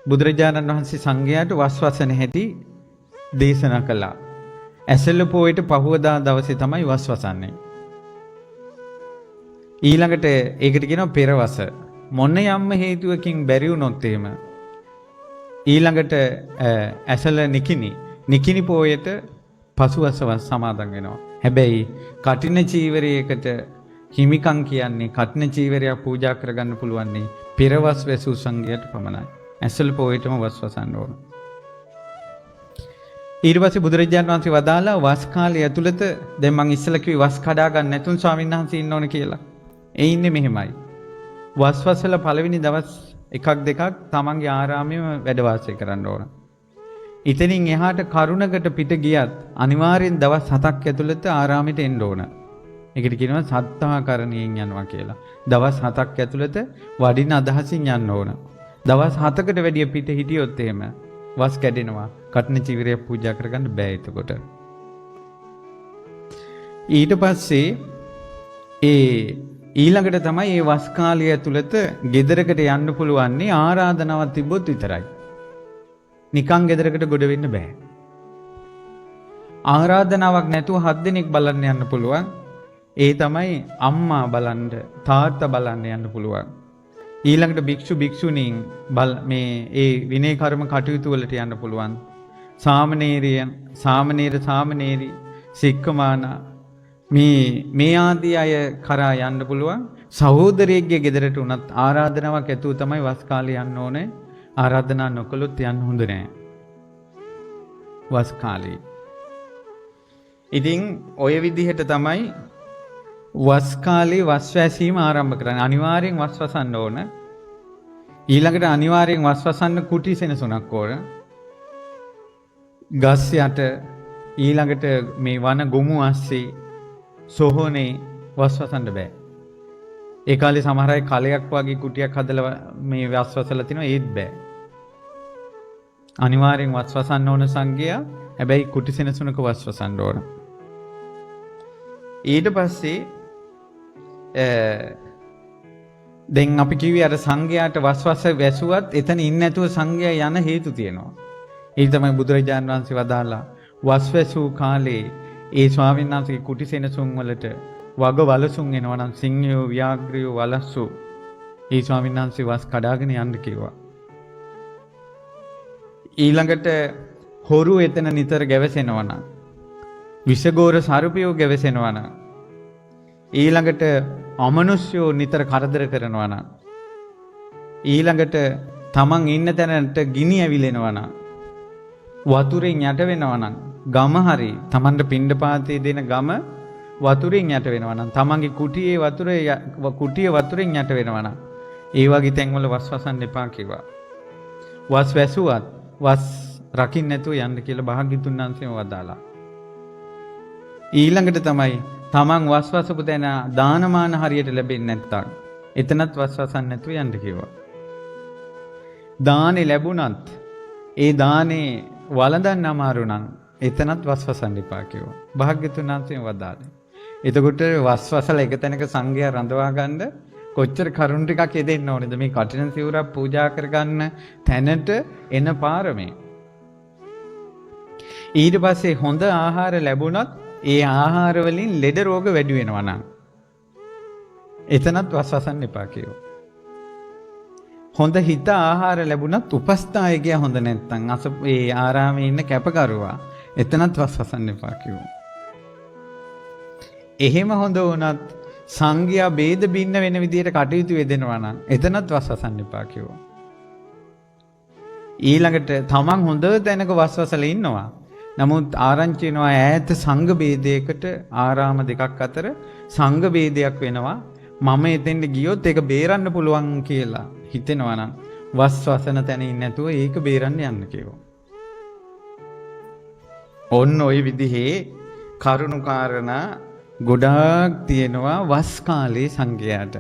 බුදුරජාණන් වහන්සේ සංඝයාට වස්වසන හැටි දේශනා කළා. ඇසළ පොයට පහුවදා දවසේ තමයි වස්වසන්නේ. ඊළඟට ඒකට කියනවා පෙරවස. මොන යම් හේතුවකින් බැරි වුණොත් එහෙම ඊළඟට ඇසළ නිකිනි පොයට පසුවස සමාදන් වෙනවා. හැබැයි කටින චීවරයකට හිමිකම් කියන්නේ කටින චීවරයක් පූජා කරගන්න පුළුවන් පෙරවස් වැසූ සංඝයාට පමණයි. ඇසළ පොයටම වස්වසන්න ඕන. ඊට පස්සේ බුදුරජාණන් වහන්සේ වදාලා වස් කාලය ඇතුළත දැන් මං ඉස්සෙල්ලා කිව්වේ වස් කඩා ගන්න නැතුන් ස්වාමීන් වහන්සේ ඉන්න ඕන කියලා. ඒ ඉන්නේ මෙහෙමයි. වස්වසල පළවෙනි දවස් එකක් දෙකක් තමන්ගේ ආරාමයේම වැඩ වාසය කරන්න ඕන. ඉතින් එහාට කරුණකට පිට ගියත් අනිවාර්යෙන් දවස් 7ක් ඇතුළත ආරාමයට එන්න ඕන. ඒකට කියනවා සත්තාකරණයෙන් යනවා කියලා. දවස් 7ක් ඇතුළත වඩින අදහසින් යන්න ඕන. දවස් 7කට වැඩිය පිට හිටියොත් එහෙම වස් කැඩෙනවා. කටන චීවරය පූජා කරගන්න බෑ එතකොට. ඊට පස්සේ ඊළඟට තමයි මේ වස් කාලය ඇතුළත ගෙදරකට යන්න පුළුවන් ආරාධනාවක් තිබ්බොත් විතරයි. නිකන් ගෙදරකට ගොඩ වෙන්න බෑ. ආරාධනාවක් නැතුව 7 දිනක් බලන්න යන්න පුළුවන්. ඒ තමයි අම්මා බලන්න, තාත්තා බලන්න යන්න පුළුවන්. ඊළඟට භික්ෂු භික්ෂුණීන් මේ ඒ විනය කර්ම කටයුතු වලට යන්න පුළුවන්. සාමණේරි සික්කමාන මේ ආදී අය කරා යන්න පුළුවන්. සහෝදරයෙක්ගේ ගෙදරට උනත් ආරාධනාවක් ඇතුව තමයි වස් කාලේ යන්න ඕනේ. ආරාධනා නොකළොත් යන්න හොඳ නෑ වස් කාලේ. ඉතින් ඔය විදිහට තමයි වස් කාලේ වස් වැසීම ආරම්භ කරන්නේ. අනිවාර්යෙන් වස් වසන්න ඕන. ඊළඟට අනිවාර්යෙන් වස් වසන්න කුටි සෙනසුනක් ඕන. ගස් යට ඊළඟට මේ වන ගොමු අස්සේ සොහොනේ වස් වසන්න බෑ. ඒ කාලේ සමහර අය කලයක් වගේ කුටියක් හදලා මේ වස් වසලා තිනවා ඒත් බෑ. අනිවාර්යෙන් වස් වසන්න ඕන සංඝයා. හැබැයි කුටි සෙනසුනක වස් වසන්න ඕන. ඊට පස්සේ දැන් අපි කිව්වේ අර සංඝයාට වස්වස වැසුවත් එතන ඉන්නේ නැතුව සංඝයා යන හේතු තියෙනවා. ඒ තමයි බුදුරජාණන් වහන්සේ වදාලා වස් වැසූ කාලේ ඒ ස්වාමීන් වහන්සේගේ කුටි සෙනසුන් වලට වග වලසුන් එනවා නම් සිංහයෝ ව්‍යාග්‍රයෝ වලස්සෝ ඒ ස්වාමීන් වහන්සේ වස් කඩාගෙන යන්න කිව්වා. ඊළඟට හොරු එතන නිතර ගැවසෙනවා නම් විෂගෝර සර්පයෝ ගැවසෙනවා නම් ඊළඟට අමනුෂ්‍යෝ නිතර කරදර කරනවා නම් ඊළඟට තමන් ඉන්න තැනට ගිනි ඇවිලෙනවා නම් වතුරෙන් යට වෙනවා නම් ගම හරි තමන්ට පිණ්ඩපාතේ දෙන ගම වතුරෙන් යට වෙනවා නම් තමන්ගේ කුටියේ වතුරෙන් යට වෙනවා නම් ඒ වගේ තැන්වල වස් වසන්න එපා කිව්වා. වස් වැසුවත් වස් රකින්න නැතුව යන්න කියලා භාග්‍යතුන් වහන්සේම වදාලා. ඊළඟට තමයි තමන් වස් වසපු තැන දානමාන හරියට ලැබෙන්නේ නැත්තම් එතනත් වස් වසන්න නැතුව යන්න කිව්වා. දානේ ලැබුණත් ඒ දානේ වළඳන්න අමාරු නම් එතනත් වස් වසන්න එපා කිව්වා. භාග්‍යතුන් වහන්සේම වදාළේ. එතකොට වස් වසලා එක තැනක සංඝයා රඳවා ගන්න කොච්චර කරුණ ටිකක් යෙදෙන්න ඕනේද මේ කටින සිවුරක් පූජා කරගන්න තැනට එන පාරමේ. ඊට පස්සේ හොඳ ආහාර ලැබුණොත් ඒ ආහාර වලින් ලෙඩ රෝග වැඩි වෙනවා නම් එතනත් වස් වසන්න එපා කිව්වා. හොඳ හිත ආහාර ලැබුණත් උපස්ථායකය හොඳ නැත්නම් ඒ ආරාමේ ඉන්න කැපකරුවා එතනත් වස් වසන්න එපා කිව්වා. එහෙම හොඳ වුණත් සංඝයා ભેද බින්න වෙන විදියට කටයුතු වෙදෙනවා නම් එතනත් වස් වසන්න එපා කිව්වා. ඊළඟට තමන් හොඳ තැනක වස් වසලා ඉන්නවා. නමුත් ආරංචි වෙනවා ඈත සංඝ ભેදයකට ආරාම දෙකක් අතර සංඝ ભેදයක් වෙනවා. මම එතෙන්ට ගියොත් ඒක බේරන්න පුළුවන් කියලා හිතෙනවා නම් වස් වසන තැන ඉන්නේ නැතුව ඒක බේරන්න යන්න කිව්වා. ඔන්න ওই විදිහේ කරුණු කාරණා ගොඩාක් තියෙනවා වස් කාලේ සංඝයාට.